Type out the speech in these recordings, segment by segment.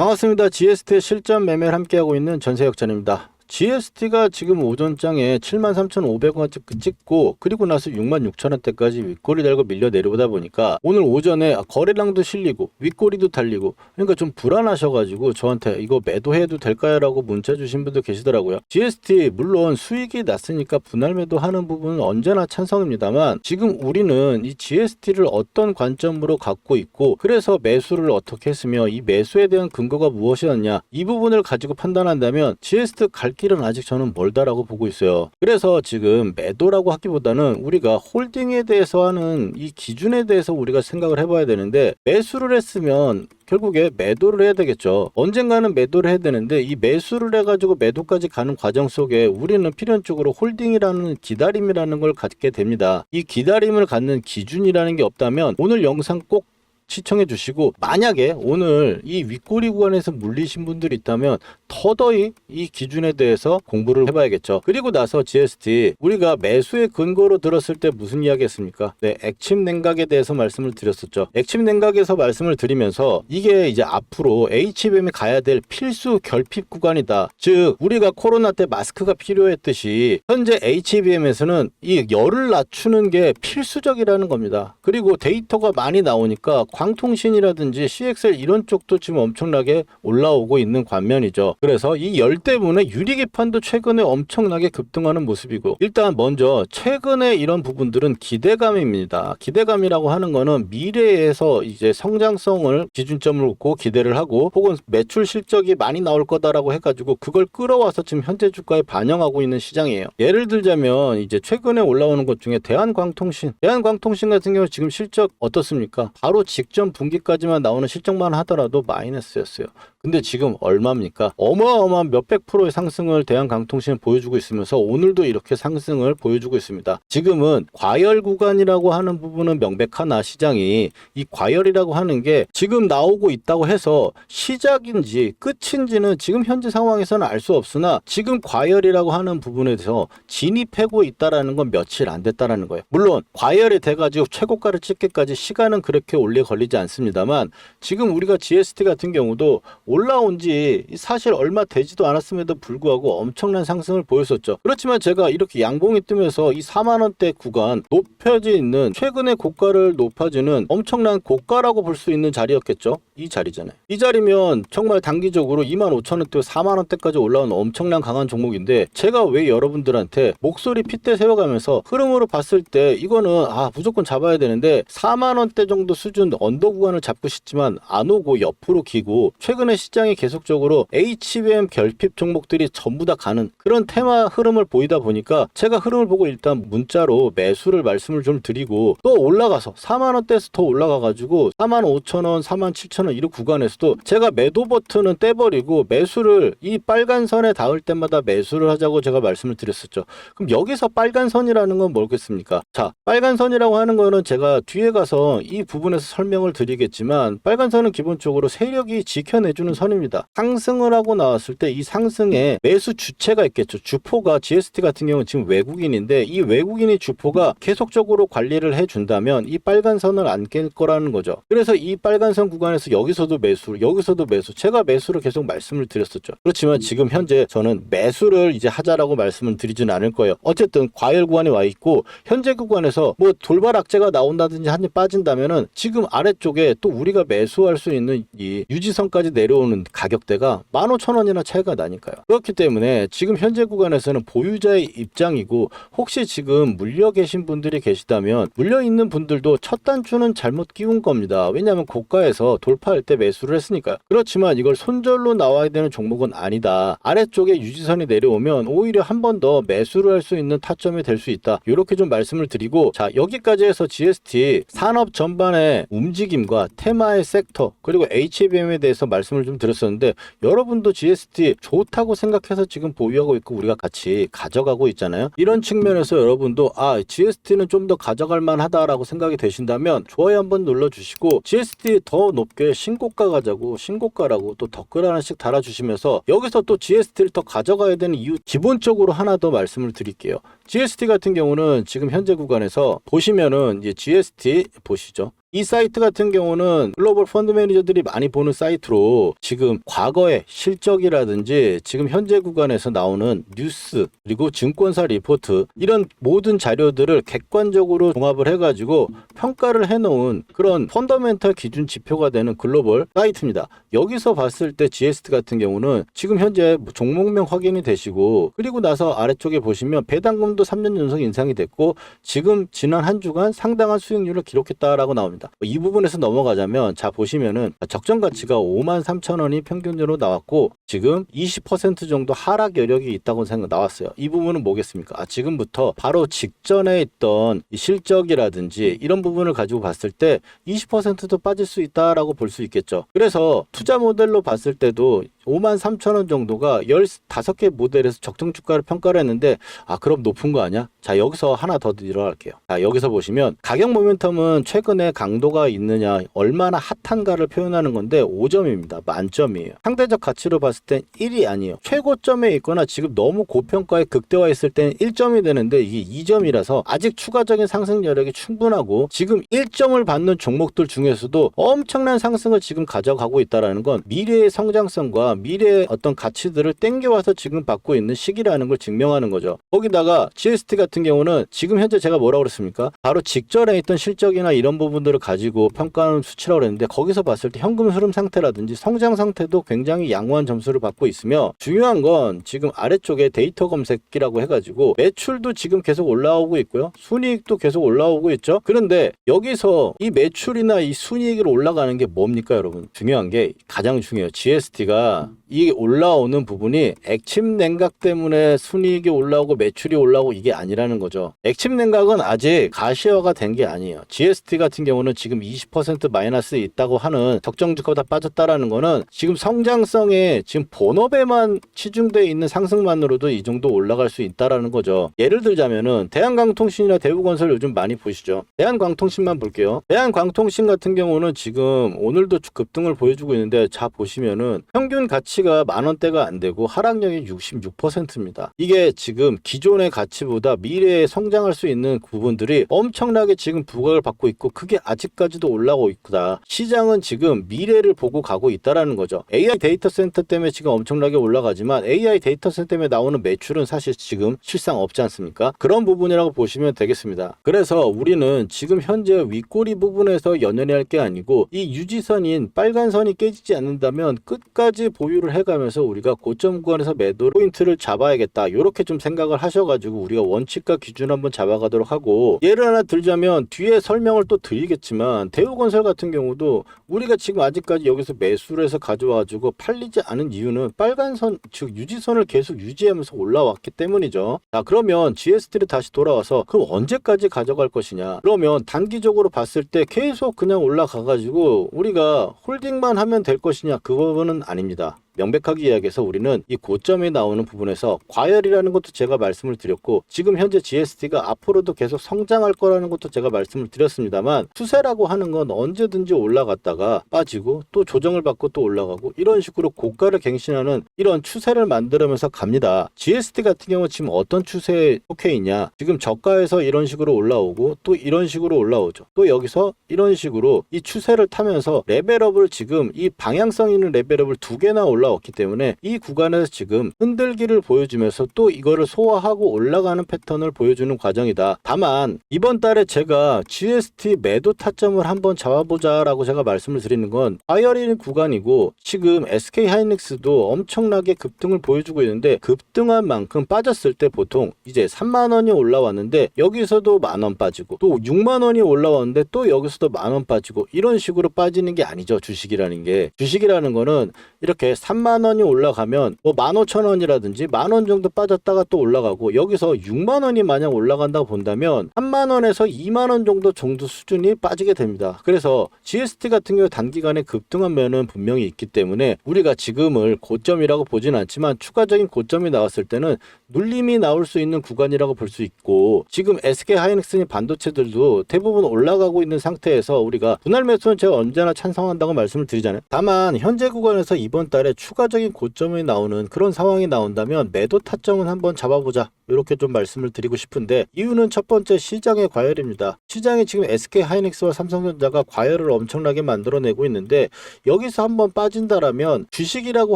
반갑습니다. GST 실전 매매를 함께하고 있는 전세혁전입니다. GST가 지금 오전장에 73,500원 찍고 그리고 나서 66,000원대까지 윗꼬리 달고 밀려 내려오다 보니까 오늘 오전에 거래량도 실리고 윗꼬리도 달리고 그러니까 좀 불안하셔가지고 저한테 이거 매도해도 될까요? 라고 문자 주신 분도 계시더라고요. GST 물론 수익이 났으니까 분할 매도하는 부분은 언제나 찬성입니다만 지금 우리는 이 GST를 어떤 관점으로 갖고 있고 그래서 매수를 어떻게 했으며 이 매수에 대한 근거가 무엇이었냐 이 부분을 가지고 판단한다면 GST 갈 길은 아직 저는 멀다라고 보고 있어요. 그래서 지금 매도라고 하기보다는 우리가 홀딩에 대해서 하는 이 기준에 대해서 우리가 생각을 해봐야 되는데 매수를 했으면 결국에 매도를 해야 되겠죠. 언젠가는 매도를 해야 되는데 이 매수를 해가지고 매도까지 가는 과정 속에 우리는 필연적으로 홀딩이라는 기다림이라는 걸 갖게 됩니다. 이 기다림을 갖는 기준이라는 게 없다면 오늘 영상 꼭 시청해 주시고 만약에 오늘 이 윗꼬리 구간에서 물리신 분들이 있다면 더더욱 이 기준에 대해서 공부를 해봐야겠죠. 그리고 나서 GST 우리가 매수의 근거로 들었을 때 무슨 이야기 했습니까? 네, 액침 냉각에 대해서 말씀을 드렸었죠. 액침 냉각에서 말씀을 드리면서 이게 이제 앞으로 HBM에 가야 될 필수 결핍 구간이다. 즉 우리가 코로나 때 마스크가 필요했듯이 현재 HBM에서는 이 열을 낮추는 게 필수적이라는 겁니다. 그리고 데이터가 많이 나오니까 광통신이라든지 CXL 이런 쪽도 지금 엄청나게 올라오고 있는 반면이죠. 그래서 이 열 때문에 유리기판도 최근에 엄청나게 급등하는 모습이고 일단 먼저 최근에 이런 부분들은 기대감입니다. 기대감이라고 하는 거는 미래에서 이제 성장성을 기준점을 놓고 기대를 하고 혹은 매출 실적이 많이 나올 거다라고 해가지고 그걸 끌어와서 지금 현재 주가에 반영하고 있는 시장이에요. 예를 들자면 이제 최근에 올라오는 것 중에 대한광통신 같은 경우 지금 실적 어떻습니까? 바로 직전 분기까지만 나오는 실적만 하더라도 마이너스였어요. 근데 지금 얼마입니까? 어마어마한 몇백 프로의 상승을 대한광통신은 보여주고 있으면서 오늘도 이렇게 상승을 보여주고 있습니다. 지금은 과열 구간이라고 하는 부분은 명백하나 시장이 이 과열이라고 하는 게 지금 나오고 있다고 해서 시작인지 끝인지는 지금 현재 상황에서는 알 수 없으나 지금 과열이라고 하는 부분에 대해서 진입하고 있다라는 건 며칠 안 됐다라는 거예요. 물론 과열이 돼가지고 최고가를 찍기까지 시간은 그렇게 오래 걸리지 않습니다만 지금 우리가 GST 같은 경우도 올라온 지 사실 얼마 되지도 않았음에도 불구하고 엄청난 상승을 보였었죠. 그렇지만 제가 이렇게 양봉이 뜨면서 이 4만원대 구간 높여져 있는 최근의 고가를 높아지는 엄청난 고가라고 볼 수 있는 자리였겠죠. 이 자리잖아요. 이 자리면 정말 단기적으로 25,000원대 4만원대까지 올라온 엄청난 강한 종목인데 제가 왜 여러분들한테 목소리 핏대 세워가면서 흐름으로 봤을 때 이거는 무조건 잡아야 되는데 4만원대 정도 수준 언더 구간을 잡고 싶지만 안 오고 옆으로 기고 최근에 시장이 계속적으로 HBM 결핍 종목들이 전부 다 가는 그런 테마 흐름을 보이다 보니까 제가 흐름을 보고 일단 문자로 매수를 말씀을 좀 드리고 또 올라가서 4만원대에서 더 올라가가지고 45,000원 47,000원 이런 구간에서도 제가 매도 버튼은 떼버리고 매수를 이 빨간 선에 닿을 때마다 매수를 하자고 제가 말씀을 드렸었죠. 그럼 여기서 빨간 선이라는 건 뭐겠습니까? 자, 빨간 선이라고 하는 거는 제가 뒤에 가서 이 부분에서 설명을 드리겠지만 빨간 선은 기본적으로 세력이 지켜내주는 선입니다. 상승을 하고 나왔을 때 이 상승에 매수 주체가 있겠죠. 주포가 GST 같은 경우는 지금 외국인인데 이 외국인의 주포가 계속적으로 관리를 해준다면 이 빨간 선을 안 깰 거라는 거죠. 그래서 이 빨간 선 구간에서 여기서도 매수 여기서도 매수 제가 매수를 계속 말씀을 드렸었죠. 그렇지만 지금 현재 저는 매수를 이제 하자라고 말씀을 드리지는 않을 거예요. 어쨌든 과열 구간에 와 있고 현재 구간에서 뭐 돌발 악재가 나온다든지 한 개 빠진다면은 지금 아래쪽에 또 우리가 매수할 수 있는 이 유지선까지 내려오는 가격대가 15,000원이나 차이가 나니까요. 그렇기 때문에 지금 현재 구간에서는 보유자의 입장이고 혹시 지금 물려 계신 분들이 계시다면 물려 있는 분들도 첫 단추는 잘못 끼운 겁니다. 왜냐하면 고가에서 돌파할 때 매수를 했으니까요. 그렇지만 이걸 손절로 나와야 되는 종목은 아니다. 아래쪽에 유지선이 내려오면 오히려 한 번 더 매수를 할 수 있는 타점이 될 수 있다. 이렇게 좀 말씀을 드리고 자 여기까지 해서 GST 산업 전반의 움직임과 테마의 섹터 그리고 HBM에 대해서 말씀을 좀 드렸었는데 여러분도 GST 좋다고 생각해서 지금 보유하고 있고 우리가 같이 가져가고 있잖아요. 이런 측면에서 여러분도 GST는 좀 더 가져갈 만하다라고 생각이 되신다면 좋아요 한번 눌러주시고 GST 더 높게 신고가 가자고 신고가라고 또 댓글 하나씩 달아주시면서 여기서 또 GST를 더 가져가야 되는 이유 기본적으로 하나 더 말씀을 드릴게요. GST 같은 경우는 지금 현재 구간에서 보시면은 이제 GST 보시죠. 이 사이트 같은 경우는 글로벌 펀드 매니저들이 많이 보는 사이트로 지금 과거의 실적이라든지 지금 현재 구간에서 나오는 뉴스 그리고 증권사 리포트 이런 모든 자료들을 객관적으로 종합을 해가지고 평가를 해놓은 그런 펀더멘탈 기준 지표가 되는 글로벌 사이트입니다. 여기서 봤을 때 GST 같은 경우는 지금 현재 종목명 확인이 되시고 그리고 나서 아래쪽에 보시면 배당금도 3년 연속 인상이 됐고 지금 지난 한 주간 상당한 수익률을 기록했다라고 나옵니다. 이 부분에서 넘어가자면 자 보시면은 적정 가치가 53,000원이 평균으로 나왔고 지금 20% 정도 하락 여력이 있다고 생각 나왔어요. 이 부분은 뭐겠습니까? 지금부터 바로 직전에 있던 이 실적이라든지 이런 부분을 가지고 봤을 때 20%도 빠질 수 있다라고 볼 수 있겠죠. 그래서 투자 모델로 봤을 때도 53,000원 정도가 15개 모델에서 적정 주가를 평가를 했는데 그럼 높은 거 아니야? 자 여기서 하나 더 들어갈게요. 자 여기서 보시면 가격 모멘텀은 최근에 강도가 있느냐 얼마나 핫한가를 표현하는 건데 5점입니다. 만점이에요. 상대적 가치로 봤을 땐 1이 아니에요. 최고점에 있거나 지금 너무 고평가에 극대화했을 때는 1점이 되는데 이게 2점이라서 아직 추가적인 상승 여력이 충분하고 지금 1점을 받는 종목들 중에서도 엄청난 상승을 지금 가져가고 있다는 건 미래의 성장성과 미래의 어떤 가치들을 땡겨와서 지금 받고 있는 시기라는 걸 증명하는 거죠. 거기다가 GST 같은 경우는 지금 현재 제가 뭐라고 그랬습니까? 바로 직전에 있던 실적이나 이런 부분들을 가지고 평가하는 수치라고 했는데 거기서 봤을 때 현금 흐름 상태라든지 성장 상태도 굉장히 양호한 점수를 받고 있으며 중요한 건 지금 아래쪽에 데이터 검색기라고 해가지고 매출도 지금 계속 올라오고 있고요. 순이익도 계속 올라오고 있죠. 그런데 여기서 이 매출이나 이 순이익으로 올라가는 게 뭡니까 여러분? 중요한 게 가장 중요해요. GST가 이 올라오는 부분이 액침 냉각 때문에 순이익이 올라오고 매출이 올라오고 이게 아니라는 거죠. 액침 냉각은 아직 가시화가 된 게 아니에요. GST 같은 경우는 지금 20% 마이너스 있다고 하는 적정 주가보다 빠졌다라는 거는 지금 성장성에 지금 본업에만 치중되어 있는 상승만으로도 이 정도 올라갈 수 있다라는 거죠. 예를 들자면은 대한광통신이나 대우건설 요즘 많이 보시죠. 대한광통신만 볼게요. 대한광통신 같은 경우는 지금 오늘도 급등을 보여주고 있는데 자 보시면은 평균 가치가 만원대가 안 되고 하락력이 66%입니다. 이게 지금 기존의 가치보다 미래에 성장할 수 있는 부분들이 엄청나게 지금 부각을 받고 있고 그게 아직까지도 올라오고 있다. 시장은 지금 미래를 보고 가고 있다라는 거죠. AI 데이터 센터 때문에 지금 엄청나게 올라가지만 AI 데이터 센터 때문에 나오는 매출은 사실 지금 실상 없지 않습니까? 그런 부분이라고 보시면 되겠습니다. 그래서 우리는 지금 현재 윗꼬리 부분에서 연연해 할 게 아니고 이 유지선인 빨간 선이 깨지지 않는다면 끝까지 보유를 해가면서 우리가 고점 구간에서 매도 포인트를 잡아야겠다. 이렇게 좀 생각을 하셔가지고 우리가 원칙과 기준 한번 잡아가도록 하고 예를 하나 들자면 뒤에 설명을 또 드리겠지만 대우건설 같은 경우도 우리가 지금 아직까지 여기서 매수를 해서 가져와가지고 팔리지 않은 이유는 빨간 선, 즉 유지선을 계속 유지하면서 올라왔기 때문이죠. 자 그러면 GST를 다시 돌아와서 그럼 언제까지 가져갈 것이냐? 그러면 단기적으로 봤을 때 계속 그냥 올라가가지고 우리가 홀딩만 하면 될 것이냐? 그거는 아닙니다. 명백하게 이야기해서 우리는 이 고점에 나오는 부분에서 과열이라는 것도 제가 말씀을 드렸고 지금 현재 GST가 앞으로도 계속 성장할 거라는 것도 제가 말씀을 드렸습니다만 추세라고 하는 건 언제든지 올라갔다가 빠지고 또 조정을 받고 또 올라가고 이런 식으로 고가를 갱신하는 이런 추세를 만들면서 갑니다. GST 같은 경우 지금 어떤 추세에 속해 있냐? 지금 저가에서 이런 식으로 올라오고 또 이런 식으로 올라오죠. 또 여기서 이런 식으로 이 추세를 타면서 레벨업을 지금 이 방향성 있는 레벨업을 두 개나 올라왔기 때문에 이 구간에서 지금 흔들기를 보여주면서 또 이거를 소화하고 올라가는 패턴을 보여주는 과정이다. 다만 이번 달에 제가 GST 매도 타점을 한번 잡아보자 라고 제가 말씀을 드리는 건 과열인 구간이고 지금 SK하이닉스도 엄청나게 급등을 보여주고 있는데 급등한 만큼 빠졌을 때 보통 이제 3만원이 올라왔는데 여기서도 만원 빠지고 또 6만원이 올라왔는데 또 여기서도 만원 빠지고 이런 식으로 빠지는 게 아니죠. 주식이라는 게. 주식이라는 거는 이렇게 3만원이 올라가면 뭐 15,000원이라든지 만원 정도 빠졌다가 또 올라가고 여기서 6만원이 만약 올라간다고 본다면 3만원에서 2만원 정도 수준이 빠지게 됩니다. 그래서 GST 같은 경우 단기간에 급등한 면은 분명히 있기 때문에 우리가 지금을 고점이라고 보진 않지만 추가적인 고점이 나왔을 때는 눌림이 나올 수 있는 구간이라고 볼 수 있고 지금 SK하이닉스 반도체들도 대부분 올라가고 있는 상태에서 우리가 분할 매수는 제가 언제나 찬성한다고 말씀을 드리잖아요. 다만 현재 구간에서 이번 달에 추가적인 고점이 나오는 그런 상황이 나온다면 매도 타점은 한번 잡아보자 이렇게 좀 말씀을 드리고 싶은데, 이유는 첫 번째 시장의 과열입니다. 시장이 지금 SK하이닉스와 삼성전자가 과열을 엄청나게 만들어내고 있는데, 여기서 한번 빠진다라면 주식이라고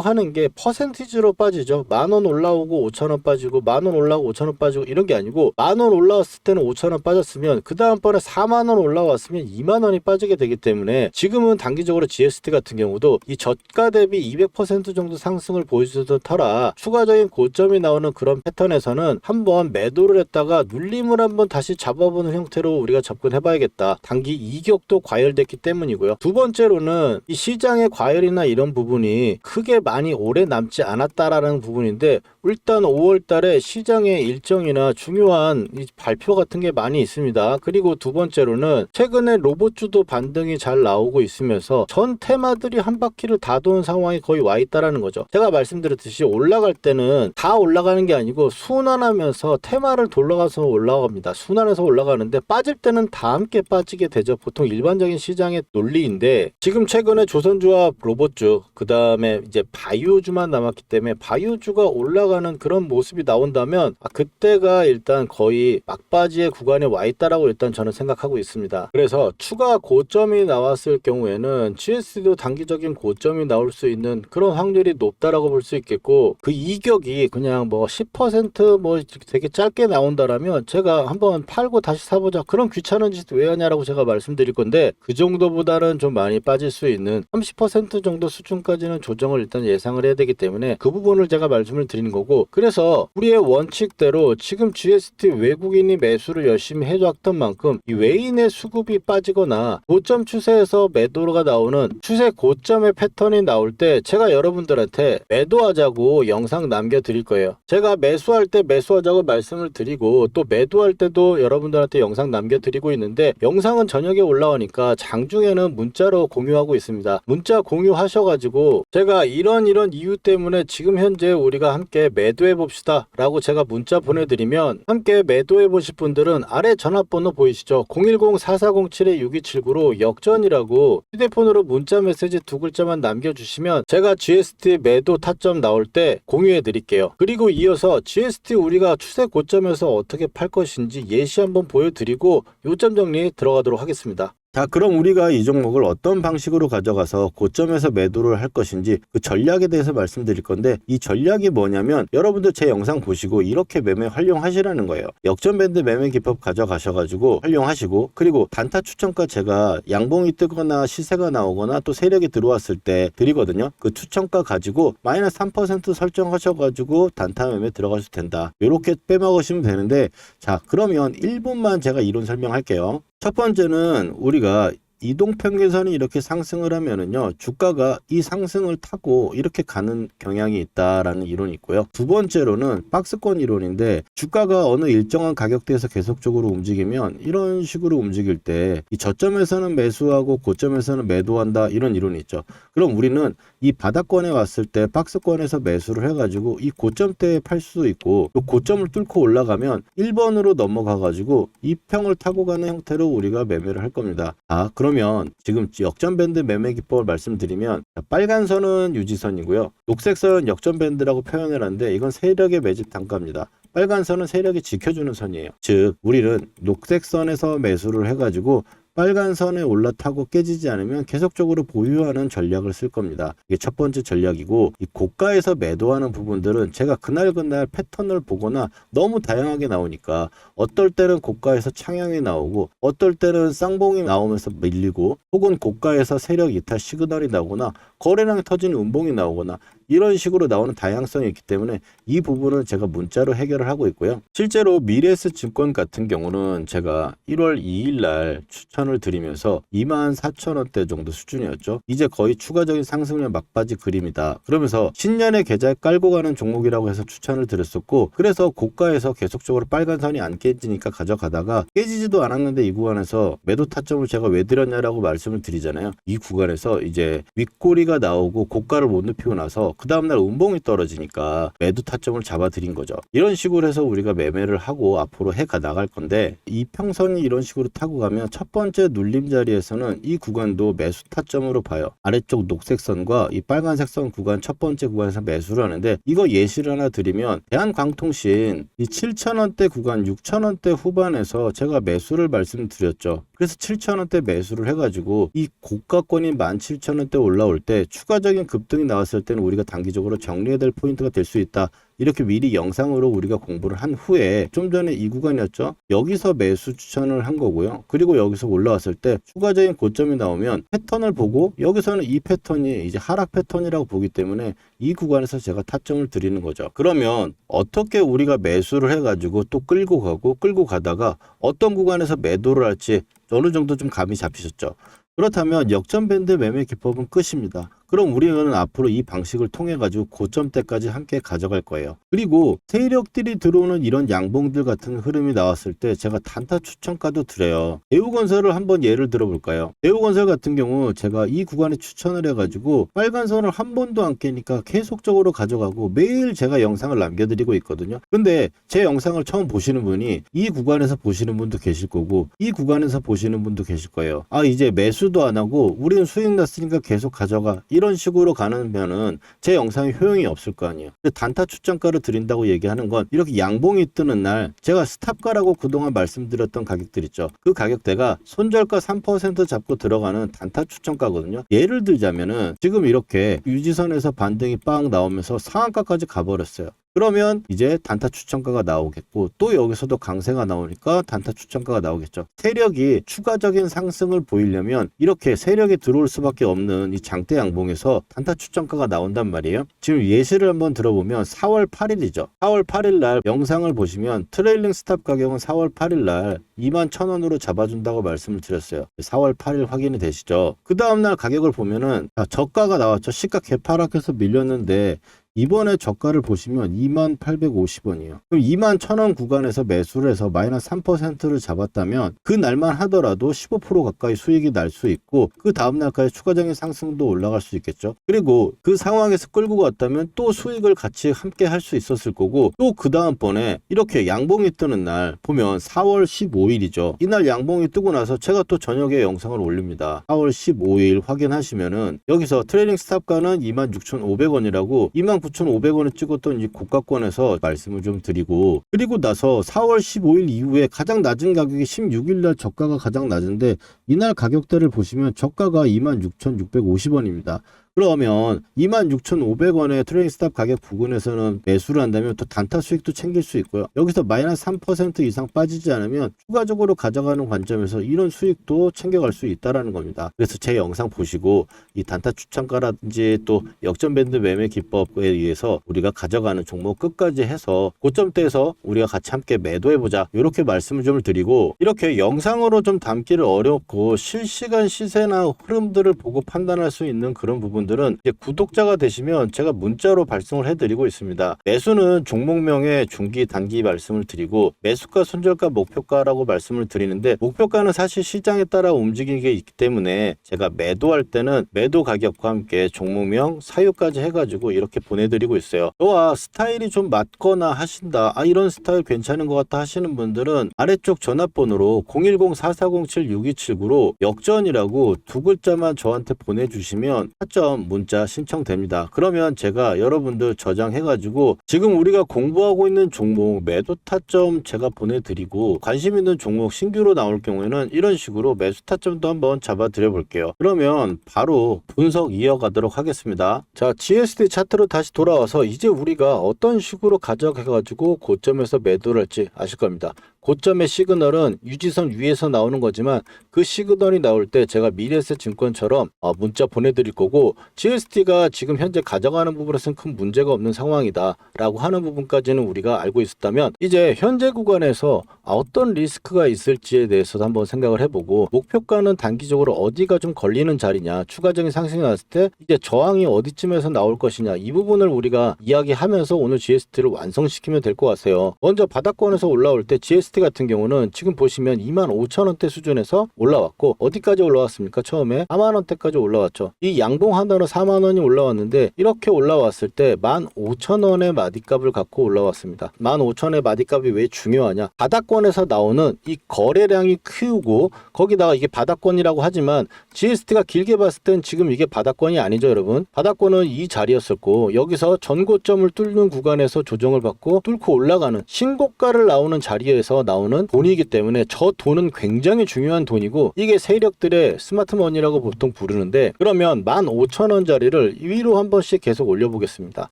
하는 게 퍼센티지로 빠지죠. 10,000원 올라오고 5,000원 빠지고 10,000원 올라오고 5,000원 빠지고 이런 게 아니고, 10,000원 올라왔을 때는 5,000원 빠졌으면 그 다음번에 40,000원 올라왔으면 20,000원이 빠지게 되기 때문에, 지금은 단기적으로 GST 같은 경우도 이 저가 대비 200% 정도 상승을 보여주던 터라 추가적인 고점이 나오는 그런 패턴에서는 한번 매도를 했다가 눌림을 한번 다시 잡아보는 형태로 우리가 접근해봐야겠다. 단기 이격도 과열됐기 때문이고요. 두 번째로는 이 시장의 과열이나 이런 부분이 크게 많이 오래 남지 않았다라는 부분인데, 일단 5월 달에 시장의 일정이나 중요한 이 발표 같은 게 많이 있습니다. 그리고 두 번째로는 최근에 로봇주도 반등이 잘 나오고 있으면서 전 테마들이 한 바퀴를 다 도는 상황이 거의 와 있다라는 거죠. 제가 말씀드렸듯이 올라갈 때는 다 올라가는 게 아니고 순환하면서 테마를 돌아가서 올라갑니다. 순환해서 올라가는데, 빠질 때는 다 함께 빠지게 되죠. 보통 일반적인 시장의 논리인데, 지금 최근에 조선주와 로봇주, 그 다음에 이제 바이오주만 남았기 때문에 바이오주가 올라가는 그런 모습이 나온다면 그때가 일단 거의 막바지의 구간에 와 있다라고 일단 저는 생각하고 있습니다. 그래서 추가 고점이 나왔을 경우에는 GS도 단기적인 고점이 나올 수 있는 그런 확률이 높다라고 볼 수 있겠고, 그 이격이 그냥 뭐 10% 되게 짧게 나온다라면 제가 한번 팔고 다시 사보자, 그런 귀찮은 짓 왜 하냐라고 제가 말씀드릴 건데, 그 정도보다는 좀 많이 빠질 수 있는 30% 정도 수준까지는 조정을 일단 예상을 해야 되기 때문에 그 부분을 제가 말씀을 드리는 거고, 그래서 우리의 원칙대로 지금 GST 외국인이 매수를 열심히 해왔던 만큼 이 외인의 수급이 빠지거나 고점 추세에서 매도가 나오는 추세 고점의 패턴이 나올 때 제가 여러분들한테 매도하자고 영상 남겨드릴 거예요. 제가 매수할 때 매수하자고 말씀을 드리고, 또 매도할 때도 여러분들한테 영상 남겨드리고 있는데, 영상은 저녁에 올라오니까 장중에는 문자로 공유하고 있습니다. 문자 공유하셔가지고 제가 이런 이유 때문에 지금 현재 우리가 함께 매도해 봅시다 라고 제가 문자 보내드리면, 함께 매도해 보실 분들은 아래 전화번호 보이시죠? 010-4407-6279로 역전이라고 휴대폰으로 문자 메시지 2글자만 남겨주시면 제가 GST 매도 타점 나올 때 공유해 드릴게요. 그리고 이어서 GST 우리가 추세 고점에서 어떻게 팔 것인지 예시 한번 보여드리고 요점 정리 들어가도록 하겠습니다. 자, 그럼 우리가 이 종목을 어떤 방식으로 가져가서 고점에서 매도를 할 것인지 그 전략에 대해서 말씀드릴 건데, 이 전략이 뭐냐면 여러분들 제 영상 보시고 이렇게 매매 활용하시라는 거예요. 역전밴드 매매 기법 가져가셔가지고 활용하시고, 그리고 단타 추천가 제가 양봉이 뜨거나 시세가 나오거나 또 세력이 들어왔을 때 드리거든요. 그 추천가 가지고 마이너스 3% 설정하셔가지고 단타 매매 들어가셔도 된다. 이렇게 빼먹으시면 되는데, 자, 그러면 1분만 제가 이론 설명할게요. 첫 번째는 우리가 이동평균선이 이렇게 상승을 하면은요, 주가가 이 상승을 타고 이렇게 가는 경향이 있다라는 이론이 있고요. 두 번째로는 박스권 이론인데, 주가가 어느 일정한 가격대에서 계속적으로 움직이면 이런 식으로 움직일 때 이 저점에서는 매수하고 고점에서는 매도한다, 이런 이론이 있죠. 그럼 우리는 이 바닥권에 왔을 때 박스권에서 매수를 해가지고 이 고점대에 팔 수도 있고, 또 고점을 뚫고 올라가면 1번으로 넘어가가지고 이 평을 타고 가는 형태로 우리가 매매를 할 겁니다. 그러면 지금 역전밴드 매매 기법을 말씀드리면, 빨간 선은 유지선이고요, 녹색 선은 역전밴드라고 표현을 하는데 이건 세력의 매집 단가입니다. 빨간 선은 세력이 지켜주는 선이에요. 즉 우리는 녹색 선에서 매수를 해가지고 빨간 선에 올라타고 깨지지 않으면 계속적으로 보유하는 전략을 쓸 겁니다. 이게 첫 번째 전략이고, 이 고가에서 매도하는 부분들은 제가 그날 패턴을 보거나 너무 다양하게 나오니까 어떨 때는 고가에서 창향이 나오고, 어떨 때는 쌍봉이 나오면서 밀리고, 혹은 고가에서 세력 이탈 시그널이 나오거나 거래량이 터지는 음봉이 나오거나 이런 식으로 나오는 다양성이 있기 때문에 이 부분은 제가 문자로 해결을 하고 있고요. 실제로 미래에스 증권 같은 경우는 제가 1월 2일 날 추천을 드리면서 24,000원대 정도 수준이었죠. 이제 거의 추가적인 상승률 막바지 그림이다, 그러면서 신년에 계좌에 깔고 가는 종목이라고 해서 추천을 드렸었고, 그래서 고가에서 계속적으로 빨간 선이 안 깨지니까 가져가다가 깨지지도 않았는데 이 구간에서 매도 타점을 제가 왜 드렸냐라고 말씀을 드리잖아요. 이 구간에서 이제 윗꼬리가 나오고 고가를 못 눕히고 나서 그 다음날 운봉이 떨어지니까 매도 타점을 잡아드린 거죠. 이런 식으로 해서 우리가 매매를 하고 앞으로 해가 나갈 건데, 이평선이 이런 식으로 타고 가면 첫 번째 눌림 자리에서는 이 구간도 매수 타점으로 봐요. 아래쪽 녹색 선과 이 빨간색 선 구간 첫 번째 구간에서 매수를 하는데, 이거 예시를 하나 드리면 대한광통신 이 7,000원대 구간 6,000원대 후반에서 제가 매수를 말씀드렸죠. 그래서 7,000원대 매수를 해가지고 이 고가권인 17,000원대 올라올 때 추가적인 급등이 나왔을 때는 우리가 단기적으로 정리해야 될 포인트가 될 수 있다. 이렇게 미리 영상으로 우리가 공부를 한 후에 좀 전에 이 구간이었죠. 여기서 매수 추천을 한 거고요. 그리고 여기서 올라왔을 때 추가적인 고점이 나오면 패턴을 보고, 여기서는 이 패턴이 이제 하락 패턴이라고 보기 때문에 이 구간에서 제가 타점을 드리는 거죠. 그러면 어떻게 우리가 매수를 해가지고 또 끌고 가다가 어떤 구간에서 매도를 할지 어느 정도 좀 감이 잡히셨죠. 그렇다면 역전밴드 매매 기법은 끝입니다. 그럼 우리는 앞으로 이 방식을 통해 가지고 고점대까지 함께 가져갈 거예요. 그리고 세력들이 들어오는 이런 양봉들 같은 흐름이 나왔을 때 제가 단타 추천가도 드려요. 대우건설을 한번 예를 들어볼까요? 대우건설 같은 경우 제가 이 구간에 추천을 해가지고 빨간 선을 한 번도 안 깨니까 계속적으로 가져가고 매일 제가 영상을 남겨드리고 있거든요. 근데 제 영상을 처음 보시는 분이 이 구간에서 보시는 분도 계실 거고, 이 구간에서 보시는 분도 계실 거예요. 아, 이제 매수도 안 하고 우리는 수익 났으니까 계속 가져가, 이런 식으로 가면은 제 영상에 효용이 없을 거 아니에요. 단타 추천가를 드린다고 얘기하는 건, 이렇게 양봉이 뜨는 날 제가 스탑가라고 그동안 말씀드렸던 가격들 있죠. 그 가격대가 손절가 3% 잡고 들어가는 단타 추천가거든요. 예를 들자면은 지금 이렇게 유지선에서 반등이 빵 나오면서 상한가까지 가버렸어요. 그러면 이제 단타 추천가가 나오겠고, 또 여기서도 강세가 나오니까 단타 추천가가 나오겠죠. 세력이 추가적인 상승을 보이려면 이렇게 세력이 들어올 수밖에 없는 이 장대 양봉에서 단타 추천가가 나온단 말이에요. 지금 예시를 한번 들어보면 4월 8일이죠. 4월 8일 날 영상을 보시면 트레일링 스탑 가격은 4월 8일 날 21,000원으로 잡아준다고 말씀을 드렸어요. 4월 8일 확인이 되시죠. 그 다음날 가격을 보면은 저가가 나왔죠. 시가 개파락해서 밀렸는데 이번에 저가를 보시면 2850원이에요. 그럼 21,000원 구간에서 매수를 해서 마이너스 3%를 잡았다면 그 날만 하더라도 15% 가까이 수익이 날 수 있고, 그 다음 날까지 추가적인 상승도 올라갈 수 있겠죠. 그리고 그 상황에서 끌고 갔다면 또 수익을 같이 함께 할 수 있었을 거고, 또 그 다음번에 이렇게 양봉이 뜨는 날 보면 4월 15일이죠. 이날 양봉이 뜨고 나서 제가 또 저녁에 영상을 올립니다. 4월 15일 확인하시면은 여기서 트레이딩 스탑가는 26,500원이라고 29,500원을 찍었던 이 고가권에서 말씀을 좀 드리고, 그리고 나서 4월 15일 이후에 가장 낮은 가격이 16일 날 저가가 가장 낮은데, 이날 가격대를 보시면 저가가 26,650원입니다. 그러면 26,500원의 트레이딩 스탑 가격 부근에서는 매수를 한다면 또 단타 수익도 챙길 수 있고요. 여기서 마이너스 3% 이상 빠지지 않으면 추가적으로 가져가는 관점에서 이런 수익도 챙겨갈 수 있다는 겁니다. 그래서 제 영상 보시고 이 단타 추천가라든지 또 역전밴드 매매 기법에 의해서 우리가 가져가는 종목 끝까지 해서 고점대에서 우리가 같이 함께 매도해보자, 이렇게 말씀을 좀 드리고, 이렇게 영상으로 좀 담기를 어렵고 실시간 시세나 흐름들을 보고 판단할 수 있는 그런 부분 들은 이제 구독자가 되시면 제가 문자로 발송을 해드리고 있습니다. 매수는 종목명의 중기 단기 말씀을 드리고, 매수가 손절가 목표가라고 말씀을 드리는데, 목표가는 사실 시장에 따라 움직이게 있기 때문에 제가 매도할 때는 매도 가격과 함께 종목명 사유까지 해가지고 이렇게 보내드리고 있어요. 또한 스타일이 좀 맞거나 하신다, 이런 스타일 괜찮은 것 같다 하시는 분들은 아래쪽 전화번호로 010-4407-6279로 역전이라고 두 글자만 저한테 보내주시면 타점 문자 신청됩니다. 그러면 제가 여러분들 저장해가지고 지금 우리가 공부하고 있는 종목 매도 타점 제가 보내드리고, 관심 있는 종목 신규로 나올 경우에는 이런 식으로 매수 타점도 한번 잡아드려 볼게요. 그러면 바로 분석 이어가도록 하겠습니다. 자, GSD 차트로 다시 돌아와서 이제 우리가 어떤 식으로 가져가가지고 고점에서 매도를 할지 아실 겁니다. 고점의 시그널은 유지선 위에서 나오는 거지만 그 시그널이 나올 때 제가 미래에셋증권처럼 문자 보내드릴 거고, GST가 지금 현재 가져가는 부분에서는 큰 문제가 없는 상황이다 라고 하는 부분까지는 우리가 알고 있었다면, 이제 현재 구간에서 어떤 리스크가 있을지에 대해서도 한번 생각을 해보고, 목표가는 단기적으로 어디가 좀 걸리는 자리냐, 추가적인 상승이 났을 때 이제 저항이 어디쯤에서 나올 것이냐, 이 부분을 우리가 이야기하면서 오늘 GST를 완성시키면 될 것 같아요. 먼저 바닥권에서 올라올 때 GST 같은 경우는 지금 보시면 25,000원대 수준에서 올라왔고, 어디까지 올라왔습니까? 처음에 4만원대까지 올라왔죠. 이 양봉하던 단으로 4만 원이 올라왔는데 이렇게 올라왔을 때 15,000원의 마디값을 갖고 올라왔습니다. 15,000원의 마디값이 왜 중요하냐? 바닥권에서 나오는 이 거래량이 크고 거기다가 이게 바닥권이라고 하지만 GST가 길게 봤을 땐 지금 이게 바닥권이 아니죠, 여러분. 바닥권은 이 자리였었고 여기서 전고점을 뚫는 구간에서 조정을 받고 뚫고 올라가는 신고가를 나오는 자리에서 나오는 돈이기 때문에 저 돈은 굉장히 중요한 돈이고 이게 세력들의 스마트머니라고 보통 부르는데 그러면 15,000원짜리를 위로 한 번씩 계속 올려보겠습니다.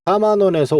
4만원에서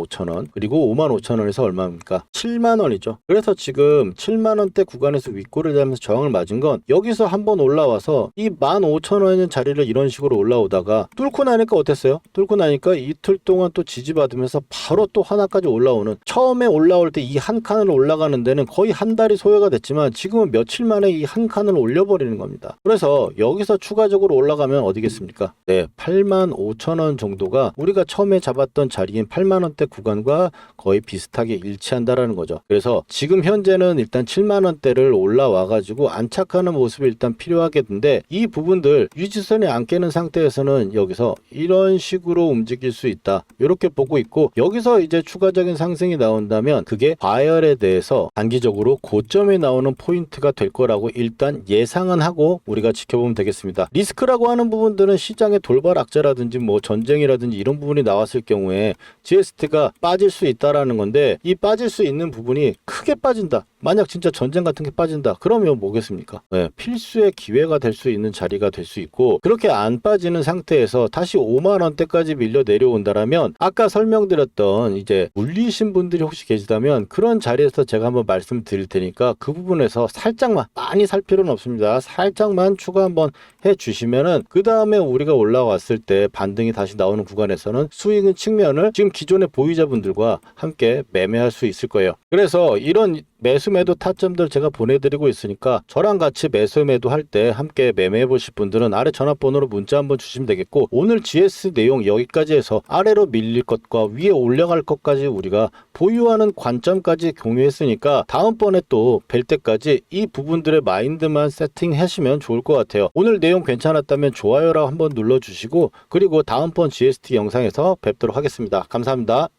55,000원 그리고 55,000원에서 얼마입니까? 7만원이죠. 그래서 지금 7만원대 구간에서 윗골을 잡으면서 저항을 맞은 건 여기서 한번 올라와서 이 15,000원의 자리를 이런 식으로 올라오다가 뚫고 나니까 어땠어요? 뚫고 나니까 이틀 동안 또 지지받으면서 바로 또 하나까지 올라오는 처음에 올라올 때 이 한 칸을 올라가는 데는 거의 한 달이 소요가 됐지만 지금은 며칠 만에 이 한 칸을 올려버리는 겁니다. 그래서 여기서 추가적으로 올라가면 어디겠습니까? 네, 85,000원 정도가 우리가 처음에 잡았던 자리인 8만원대 구간과 거의 비슷하게 일치한다라는 거죠. 그래서 지금 현재는 일단 7만원대를 올라와가지고 안착하는 모습이 일단 필요하겠는데 이 부분들 유지선이 안 깨는 상태에서는 여기서 이런 식으로 움직일 수 있다. 이렇게 보고 있고 여기서 이제 추가적인 상승이 나온다면 그게 과열에 대해서 단기적으로 고점에 나오는 포인트가 될 거라고 일단 예상은 하고 우리가 지켜보면 되겠습니다. 리스크라고 하는 부분들은 시장의 돌발 악재라든지 뭐 전쟁이라든지 이런 부분이 나왔을 경우에 GST가 빠질 수 있다라는 건데 이 빠질 수 있는 부분이 크게 빠진다. 만약 진짜 전쟁 같은 게 빠진다. 그러면 뭐겠습니까? 네, 필수의 기회가 될 수 있는 자리가 될 수 있고 그렇게 안 빠지는 상태에서 다시 5만 원대까지 밀려 내려온다라면 아까 설명드렸던 이제 물리신 분들이 혹시 계시다면 그런 자리에서 제가 한번 말씀드릴 테니까 그 부분에서 살짝만 많이 살 필요는 없습니다. 살짝만 추가 한번 해 주시면은 그 다음에 우리가 올라왔을 때 반등이 다시 나오는 구간에서는 수익은 측면을 지금 기존의 보유자분들과 함께 매매할 수 있을 거예요. 그래서 이런 매수 매도 타점들 제가 보내드리고 있으니까 저랑 같이 매수 매도 할 때 함께 매매해 보실 분들은 아래 전화번호로 문자 한번 주시면 되겠고 오늘 GS 내용 여기까지 해서 아래로 밀릴 것과 위에 올라갈 것까지 우리가 보유하는 관점까지 공유했으니까 다음번에 또 뵐 때까지 이 부분들의 마인드만 세팅하시면 좋을 것 같아요. 오늘 내용 괜찮았다면 좋아요라 한번 눌러주시고 그리고 다음번 GST 영상에서 뵙도록 하겠습니다. 감사합니다.